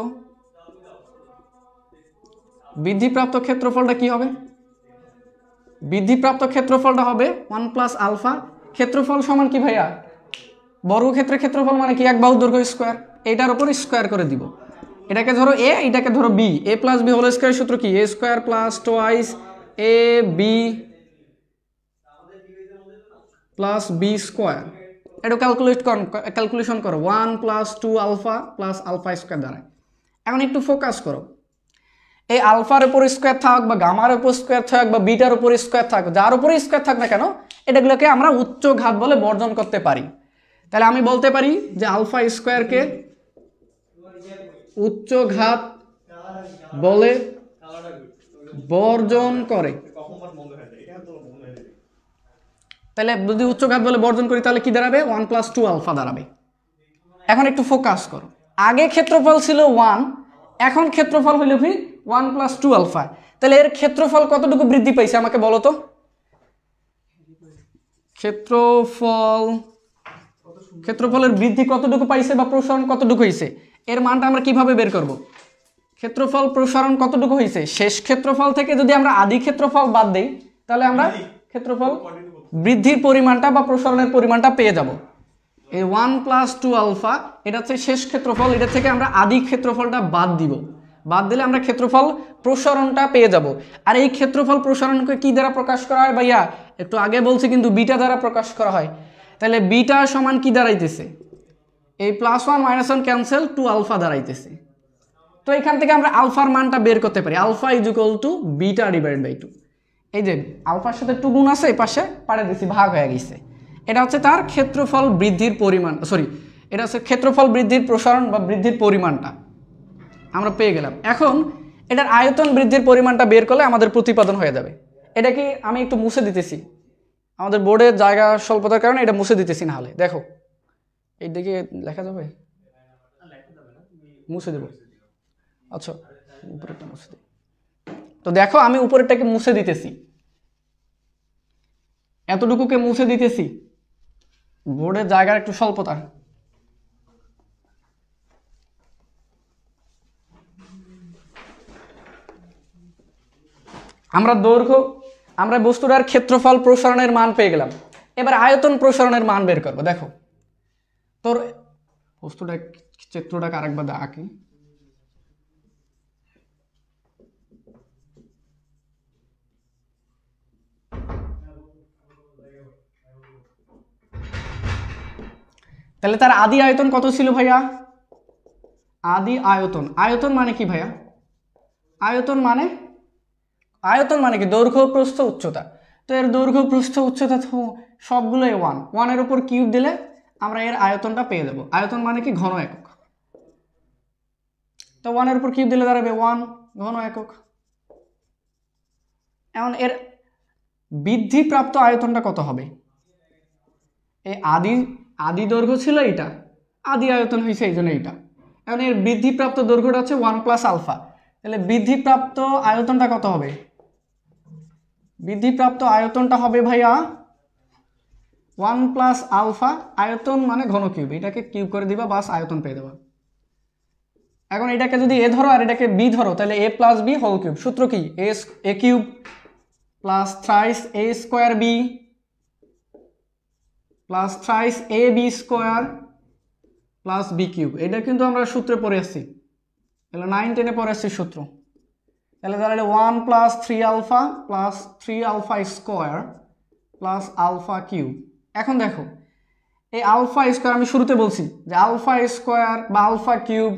ক্ষেত্রফলটা কি হবে? বৃদ্ধিপ্রাপ্ত ক্ষেত্রফলটা হবে 1 প্লাস আলফা। ক্ষেত্রফল সমান কি ভাইয়া? বর্গক্ষেত্রের ক্ষেত্রফল মানে কি? এক বাহুর দৈর্ঘ্য স্কোয়ার, এটার উপর স্কোয়ার করে দিব। এটাকে ধরো এ, এটাকে ধরো B, A plus B whole square সূত্র কি? A square plus twice A B plus B square. এটা ক্যালকুলেশন করো, 1 plus 2 alpha plus alpha square দ্বারা। এখন একটু ফোকাস করো, এই আলফার উপর স্কোয়ার থাক বা গামার উপর স্কোয়ার থাক বা বিটার উপর স্কোয়ার থাক, যার উপরে স্কোয়ার থাক না কেন, এটাগুলোকে আমরা উচ্চ ঘাত বলে বর্জন করতে পারি। তাহলে আমি বলতে পারি যে আলফা স্কোয়ারকে উচ্চ ঘাত বলে বর্জন করে। তাহলে যদি উচ্চ ঘাত বলে বর্জন করি তাহলে কি দাঁড়াবে? 1 প্লাস 2 আলফা দাঁড়াবে। এখন একটু ফোকাস করো, আগে ক্ষেত্রফল ছিল 1, এখন ক্ষেত্রফল হইল কি 1 প্লাস 2 আলফা। তাহলে এর ক্ষেত্রফল কতটুকু বৃদ্ধি পাইছে আমাকে বলো তো? ক্ষেত্রফলের বৃদ্ধি কতটুকু পাইছে বা প্রসারণ কতটুকু হয়েছে, এর মানটা আমরা কিভাবে বের করব? ক্ষেত্রফল প্রসারণ কতটুকু হয়েছে, শেষ ক্ষেত্রফল থেকে যদি আমরা আদি ক্ষেত্রফল বাদ দেই তাহলে আমরা ক্ষেত্রফল বৃদ্ধির পরিমাণটা বা প্রসারণের পরিমাণটা পেয়ে যাব। এই 1 প্লাস 2 আলফা এটা হচ্ছে শেষ ক্ষেত্রফল, এটা থেকে আমরা আদি ক্ষেত্রফলটা বাদ দিব, বাদ দিলে আমরা ক্ষেত্রফল প্রসারণটা পেয়ে যাব। আর এই ক্ষেত্রফল প্রসারণকে কি দ্বারা প্রকাশ করা হয় ভাইয়া? একটু আগে বলছি কিন্তু বিটা দ্বারা প্রকাশ করা হয়। তাহলে বিটা সমান কি দাঁড়াইতেছে? এই প্লাস 1 মাইনাস 1 ক্যান্সেল, 2 আলফা দাঁড়াইতেছে। তো এখান থেকে আমরা আলফার মানটা বের করতে পারি, alpha is equal to beta divide by 2। এই যে আলফার সাথে 2 গুণ আছে, এই পাশে পাড়ে দিছি, ভাগ হয়ে গেছে। এটা হচ্ছে তার ক্ষেত্রফল বৃদ্ধির পরিমাণ, এটা হচ্ছে ক্ষেত্রফল বৃদ্ধির প্রসারণ বা বৃদ্ধির পরিমাণটা আমরা পেয়ে গেলাম। এখন এটার আয়তন বৃদ্ধির পরিমাণটা বের করলে আমাদের প্রতিপাদন হয়ে যাবে। এটা কি আমি একটু মুছে দিতেছি, আমাদের বোর্ডের জায়গা স্বল্পতার কারণে এটা মুছে দিতেছি, না হলে দেখো এই দিকে লেখা যাবে, মুছে দেব। আচ্ছা উপরেরটা মুছে দেব। তো দেখো আমি উপরেরটাকে মুছে দিতেছি, এতটুকুকে মুছে দিতেছি, বোর্ডের জায়গার একটু স্বল্পতা। আমরা দৈর্ঘ্য, আমরা বস্তুটার ক্ষেত্রফল প্রসারণের মান পেয়ে গেলাম, এবার আয়তন প্রসারণের মান বের করবো। দেখো তোর বস্তুটা, চিত্রটাকে আরেকবার আঁকি। তাহলে তার আদি আয়তন কত ছিল ভাইয়া? আদি আয়তন, আয়তন মানে কি ভাইয়া? আয়তন মানে কি? দৈর্ঘ্য প্রস্থ উচ্চতা। তো এর দৈর্ঘ্য প্রস্থ উচ্চতা তো সবগুলোই 1, 1 উপর কিউব দিলে আমরা এর আয়তনটা পেয়ে যাবো। আয়তন মানে কি? ঘন একক। তো 1 উপর কিউব দিলে দাঁড়াবে 1 ঘন একক। এখন এর বৃদ্ধিপ্রাপ্ত আয়তনটা কত হবে? এই আদি দৈর্ঘ্য ছিল এইটা, আদি আয়তন হয়েছে এই জন্য এইটা। এখন এর বৃদ্ধিপ্রাপ্ত দৈর্ঘ্যটা হচ্ছে 1 প্লাস আলফা, তাহলে বৃদ্ধিপ্রাপ্ত আয়তনটা কত হবে? বৃদ্ধিপ্রাপ্ত আয়তনটা হবে ভাইয়া 1 প্লাস আলফা, আয়তন মানে ঘন কিউব, এটাকে কিউব করে দিবা, বাস আয়তন পেয়ে দেবা। এখন এটাকে যদি এ ধরো আর এটাকে বি ধরো, তাহলে A plus B whole cube. সূত্র কি? A cube plus thrice A square B plus thrice A B square plus B cube. এটা কিন্তু আমরা সূত্রে পড়ে আসছি, তাহলে 9, 10-এ পড়ে আসছি সূত্র। তাহলে তাহলে 1 plus 3 alpha plus 3 alpha square plus alpha cube. এখন দেখো এই আলফা স্কোয়ার, আমি শুরুতে বলছি যে আলফা স্কোয়ার বা আলফা কিউব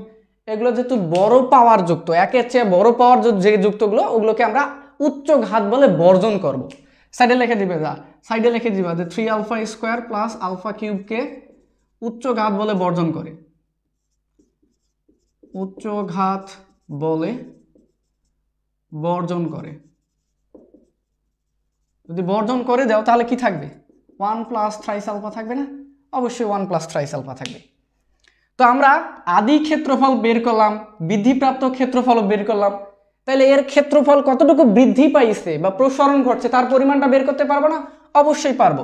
এগুলো যেহেতু বড় পাওয়ার যুক্ত, একের চেয়ে বড় পাওয়ার যে যুক্তগুলো, ওগুলোকে আমরা উচ্চ ঘাত বলে বর্জন করব। সাইডে লিখে দিবে, সাইডে লিখে দিবা যে 3 আলফা স্কোয়ার প্লাস আলফা কিউবকে উচ্চ ঘাত বলে বর্জন করে, উচ্চ ঘাত বলে বর্জন করে। যদি বর্জন করে দাও তাহলে কি থাকবে? 1 প্লাস থ্রাইস আলফা থাকবে না? অবশ্যই 1 প্লাস থ্রাইস আলফা থাকবে। তো আমরা আদি ক্ষেত্রফল বের করলাম, বৃদ্ধিপ্রাপ্ত ক্ষেত্রফল বের করলাম, তাহলে এর ক্ষেত্রফল কতটুকু বৃদ্ধি পাইছে বা প্রসারণ ঘটছে তার পরিমাণটা বের করতে পারবো না? অবশ্যই পারবো।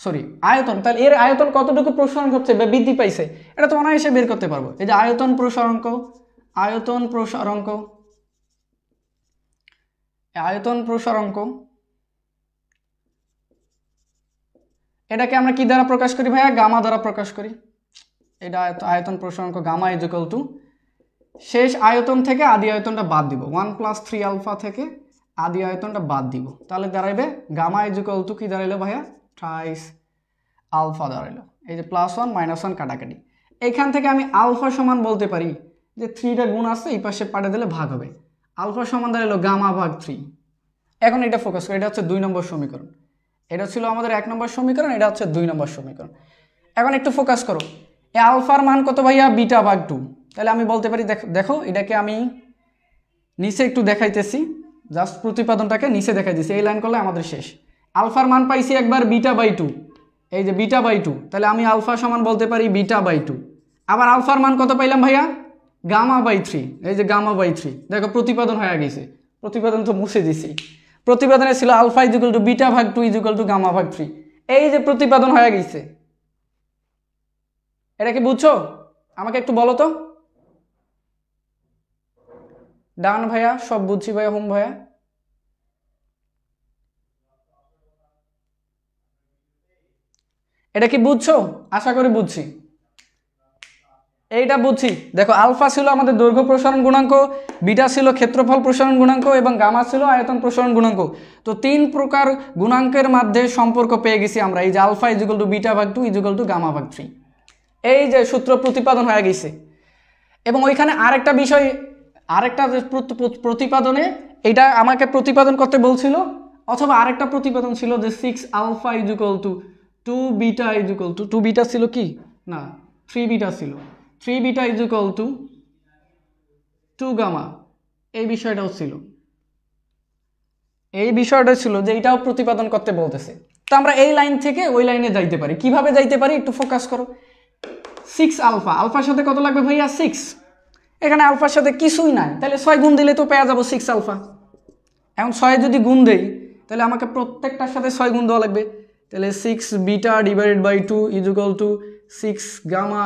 সরি, আয়তন, তাহলে এর আয়তন কতটুকু প্রসারণ ঘটছে বা বৃদ্ধি পাইছে এটা তো অনায়াসে বের করতে পারবো। এই যে আয়তন প্রসারণক, আয়তন প্রসারণক, আয়তন প্রসারণক, এটাকে আমরা কি দ্বারা প্রকাশ করি ভাইয়া? গামা দ্বারা প্রকাশ করি। এটা আয়তন প্রসারণক গামা ইকুয়াল টু, শেষ আয়তন থেকে আদি আয়তনটা বাদ দিব, 1 প্লাস 3 আলফা থেকে আদি আয়তনটা বাদ দিব, তাহলে দাঁড়াইবে গামা ইকুয়াল টু কি দাঁড়াইলো ভাইয়া? থ্রাইস আলফা দাঁড়াইলো। এই যে +1 -1 কাটাকাটি, এইখান থেকে আমি আলফা সমান বলতে পারি যে 3টা গুণ আছে, এই পাশে পাঠিয়ে দিলে ভাগ হবে, আলফা সমান দাঁড়াইলো গামা ভাগ 3। এখন এটা ফোকাস করি, এটা হচ্ছে 2 নম্বর সমীকরণ, এটা ছিল আমাদের 1 নম্বর সমীকরণ, এটা হচ্ছে 2 নম্বর সমীকরণ। এখন একটু ফোকাস করো, এই আলফার মান কত ভাইয়া? বিটা ভাগ 2। তাহলে আমি বলতে পারি, দেখো এটাকে আমি নিচে একটু দেখাইতেছি, জাস্ট প্রতিপাদনটাকে নিচে দেখাই দিছি, এই লাইন করলে আমাদের শেষ। আলফার মান পাইছি একবার বিটা বাই 2, এই যে বিটা বাই 2, তাহলে আমি আলফা সমান বলতে পারি বিটা বাই 2। আবার আলফার মান কত পাইলাম ভাইয়া? গামা বাই 3, এই যে গামা বাই 3। দেখো প্রতিপাদন হয়ে গেছে, প্রতিপাদন তো মুছে দিছি, প্রতিপাদনে ছিল আলফা ইকুয়াল টু বিটা ভাগ 2 ইকুয়াল টু গামা ভাগ 3, এই যে প্রতিপাদন হয়ে গেছে। এটা কি বুঝছো? আমাকে একটু বলো তো। ডান ভাইয়া, সব বুঝছি ভাইয়া। হোম ভাইয়া, এটা কি বুঝছো? আশা করি বুঝছি, এইটা বুঝছি। দেখো আলফা ছিল আমাদের দৈর্ঘ্য প্রসারণ গুণাঙ্ক, বিটা ছিল ক্ষেত্রফল প্রসারণ গুণাঙ্ক এবং গামা ছিল আয়তন প্রসারণ গুণাঙ্ক। তো 3 প্রকার গুণাঙ্কের মধ্যে সম্পর্ক পেয়ে গেছি আমরা, এই যে আলফা ইকুয়াল টু বিটা ভাগ 2 ইকুয়াল টু গামা ভাগ 3, এই যে সূত্র প্রতিপাদন হয়ে গেছে। এবং ওইখানে আরেকটা বিষয়, আরেকটা প্রতিপাদনে এটা আমাকে প্রতিপাদন করতে বলছিল, অথবা আরেকটা প্রতিপাদন ছিল যে 6 alpha equal to 2 beta equal to 2 beta ছিল কি না 3 বিটা ছিল, 3 বিটা ইকুয়াল টু 2 গামা এই বিষয়টাও ছিল, এই বিষয়টা ছিল যে এটাও প্রতিপাদন করতে বলতেছে। তো আমরা এই লাইন থেকে ওই লাইনে যাইতে পারি। কিভাবে যাইতে পারি একটু ফোকাস করো। 6 আলফা, আলফার সাথে কত লাগবে ভাইয়া 6, এখানে আলফার সাথে কিছুই নাই, তাহলে 6 গুণ দিলে তো পেয়ে যাবো 6 আলফা। এখন 6 যদি গুণ দেই তাহলে আমাকে প্রত্যেকটার সাথে 6 গুণ দেওয়া লাগবে, তাহলে 6 beta divided by 2 is equal to 6 gamma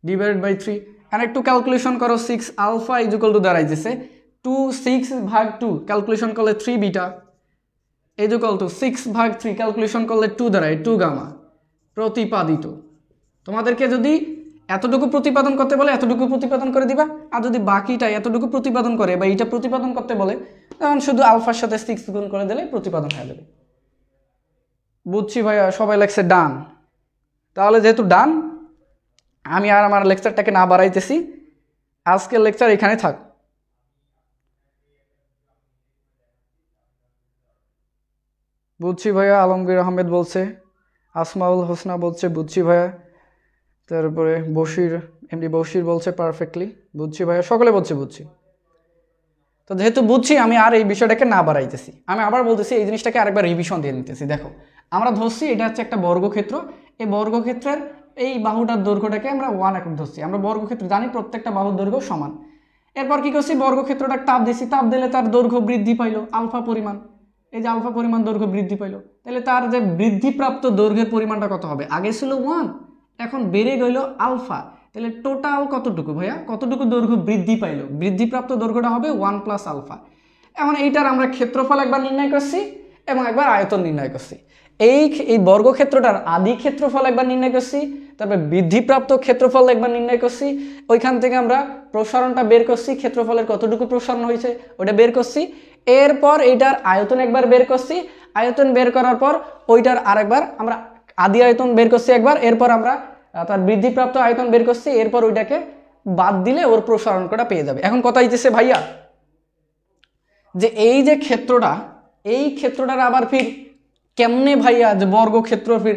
divided by 3। আর একটু ক্যালকুলেশন করো, 6 আলফা ইজ ইকুয়াল টু দাঁড়াইতেছে 2 6 ভাগ 2 ক্যালকুলেশন করলে 3 বিটা ইজ ইকুয়াল টু 6 ভাগ 3 ক্যালকুলেশন করলে 2 দাঁড়ায় 2 গামা প্রতিপাদিত। তোমাদেরকে যদি এতটুকু প্রতিপাদন করতে বলে এতটুকু প্রতিপাদন করে দিবা, আর যদি বাকিটা এতটুকু প্রতিপাদন করে বা এটা প্রতিপাদন করতে বলে তখন শুধু আলফার সাথে 6 গুণ করে দিলে প্রতিপাদন হয়ে যাবে। বুঝছি ভাইয়া, সবাই লেখছে ডান। তাহলে যেহেতু ডান, আমি আর আমার লেকচারটাকে না বাড়াইতেছি, আজকের লেকচার এখানে থাক। বুঝছি ভাইয়া, আলমগীর আহমেদ বলছে, আসমাউল হোসনা বলছে বুঝছি ভাইয়া, তারপরে বশির এমডি বশির বলছে পারফেক্টলি বুঝছি ভাইয়া, সকলে বলছে বুঝছি। তো যেহেতু বুঝছি, আমি আর এই বিষয়টাকে না বাড়াইতেছি, আমি আবার বলতেছি এই জিনিসটাকে আরেকবার রিভিশন দিয়ে নিতেছি। দেখো, আমরা ধরছি এটা হচ্ছে একটা বর্গক্ষেত্র, এই বর্গক্ষেত্রের এই বাহুটার দৈর্ঘ্যটাকে আমরা 1 একক ধরছি। আমরা বর্গক্ষেত্র জানি প্রত্যেকটা বাহুর দৈর্ঘ্য সমান। এরপর কি করছি, বর্গক্ষেত্রটা তাপ দিছি, তাপ দিলে তার দৈর্ঘ্য বৃদ্ধি পাইলো আলফা পরিমাণ, এই যে আলফা পরিমাণ দৈর্ঘ্য বৃদ্ধি পাইলো, তাহলে তার যে বৃদ্ধিপ্রাপ্ত দৈর্ঘ্যের পরিমাণটা কত হবে, আগে ছিল 1 এখন বেড়ে গেল আলফা, তাহলে টোটাল কতটুকু ভাইয়া, কতটুকু দৈর্ঘ্য বৃদ্ধি পাইলো, বৃদ্ধিপ্রাপ্ত দৈর্ঘ্যটা হবে 1 প্লাস আলফা। এখন এইটার আমরা ক্ষেত্রফল একবার নির্ণয় করছি এবং একবার আয়তন নির্ণয় করছি। এই বর্গক্ষেত্রটার আদি ক্ষেত্রফল একবার নির্ণয় করছি, তারপর বৃদ্ধিপ্রাপ্ত ক্ষেত্রফল একবার নির্ণয় করছি, ওইখান থেকে আমরা প্রসারণটা বের করছি, ক্ষেত্রফলের কতটুকু প্রসারণ হয়েছে ওটা বের করছি। এরপর এইটার আয়তন একবার বের করছি, আয়তন বের করার পর ওইটার আরেকবার আমরা আদি আয়তন বের করছি একবার, এরপর আমরা তার বৃদ্ধিপ্রাপ্ত আয়তন বের করছি, এরপর ওইটাকে বাদ দিলে ওর প্রসারণটা পেয়ে যাবে। এখন কথা হইতেছে ভাইয়া যে এই যে ক্ষেত্রটা, এই ক্ষেত্রটার আবার ফির কেমনে ভাইয়া, যে বর্গক্ষেত্র ফির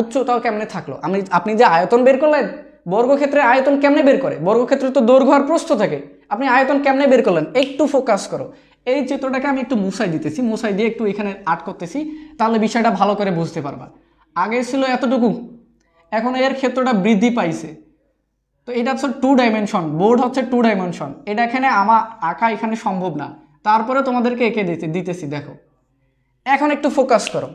উচ্চতাও কেমনে থাকলো, আপনি যে আয়তন বের করলেন, বর্গক্ষেত্রের আয়তন কেমনে বের করে, বর্গক্ষেত্রে তো দৈর্ঘ্য আর প্রস্থ থাকে, আপনি আয়তন কেমনে বের করলেন একটু ফোকাস করো। এই চিত্রটাকে আমি একটু মুছাই দিতেছি, মুছাই দিয়ে একটু এখানে আর্ট করতেছি, তাহলে বিষয়টা ভালো করে বুঝতে পারবা। আগে ছিল এতটুকু, এখন এর ক্ষেত্রটা বৃদ্ধি পাইছে। তো এটা হচ্ছে 2 ডাইমেনশন, বোর্ড হচ্ছে 2 ডাইমেনশন, এটা এখানে আমার আঁকা এখানে সম্ভব না, তারপরে তোমাদেরকে এঁকে দিতেছি। দেখো এখন একটু ফোকাস করো,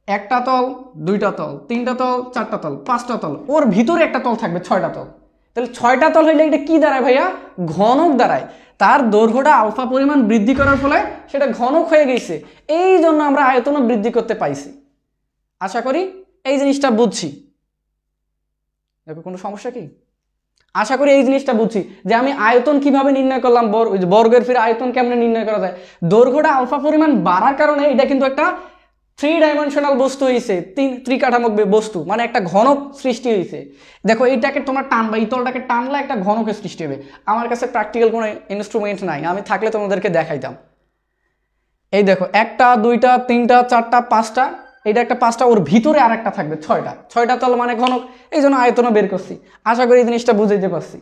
একটা তল, দুইটা তল, তিনটা তল, চারটা তল, পাঁচটা তল, ওর ভিতরে একটা তল থাকবে 6টা তল, তাহলে 6টা তল হইলে এটা কি দাঁড়ায় ভাইয়া, ঘনক দাঁড়ায়। তার দৈর্ঘ্যটা আলফা পরিমাণ বৃদ্ধি করার ফলে সেটা ঘনক হয়ে গেছে, এই জন্য আমরা আয়তনও বৃদ্ধি করতে পাইছি। আশা করি এই জিনিসটা বুঝছি। দেখো কোনো সমস্যা কি, আশা করি এই জিনিসটা বুঝছি যে আমি আয়তন কিভাবে নির্ণয় করলাম, বর্গের ফিরে আয়তন কেমনে নির্ণয় করা যায়। দৈর্ঘ্যটা আলফা পরিমাণ বাড়ার কারণে এটা কিন্তু একটা 3 ডাইমেনশনাল বস্তু হয়েছে, ত্রিকাঠামোক বস্তু, মানে একটা ঘনক সৃষ্টি হয়েছে। দেখো এইটাকে তোমার টানবা, এই তলটাকে টানলে একটা ঘনকের সৃষ্টি হবে। আমার কাছে প্র্যাকটিক্যাল কোনো ইনস্ট্রুমেন্ট নাই, আমি থাকলে তোমাদেরকে দেখাইতাম। এই দেখো 1টা 2টা 3টা 4টা 5টা, এটা একটা 5টা, ওর ভিতরে আর একটা থাকবে 6টা তল মানে ঘনক, এই জন্য আয়তনও বের করছি। আশা করি এই জিনিসটা বুঝাইতে পারছি।